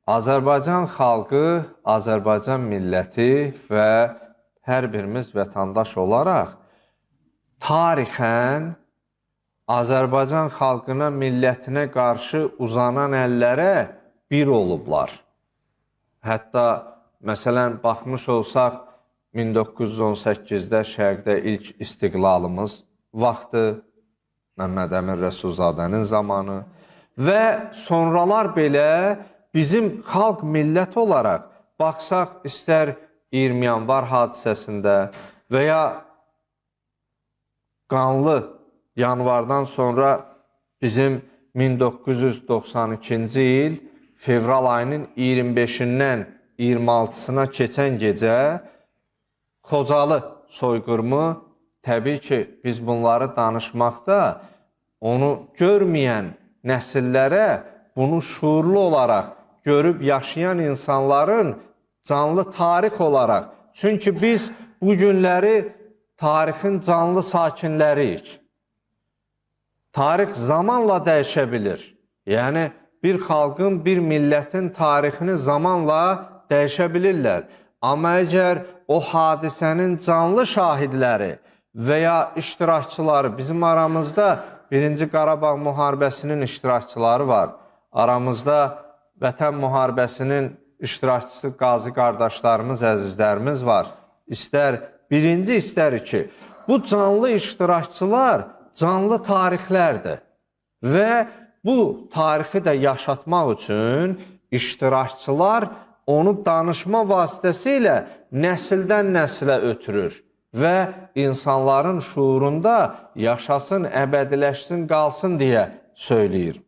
Azərbaycan xalqı, Azərbaycan milləti və hər birimiz vətəndaş olaraq tarixən Azərbaycan xalqına, millətinə qarşı uzanan əllərə bir olublar. Hətta, məsələn, baxmış olsaq, 1918-də Şərqdə ilk istiqlalımız vaxtı, Məmməd Əmin Rəsulzadənin zamanı və sonralar belə bizim xalq millət olaraq baxsaq, istər 20 yanvar hadisəsində və ya qanlı yanvardan sonra bizim 1992-ci il fevral ayının 25-dən 26-sına keçən gecə Xocalı soyqırımı, təbii ki, biz bunları danışmaqda onu görməyən nəsillərə bunu şuurlu olaraq görüb yaşayan insanların canlı tarix olaraq, çünki biz bu günləri tarixin canlı sakinləriyik. Tarix zamanla dəyişə bilir. Yəni, bir xalqın, bir millətin tarixini zamanla dəyişə bilirlər. Amma əgər o hadisənin canlı şahidləri və ya iştirakçıları, bizim aramızda 1-ci Qarabağ müharibəsinin iştirakçıları var. Aramızda Vətən müharibəsinin iştirakçısı qazi qardaşlarımız, əzizlərimiz var. İstər birinci, istər iki. Bu canlı iştirakçılar canlı tarixlərdir. Və bu tarixi də yaşatmaq üçün iştirakçılar onu danışma vasitəsilə nəsildən nəsilə ötürür və insanların şuurunda yaşasın, əbədiləşsin, qalsın deyə söyləyir.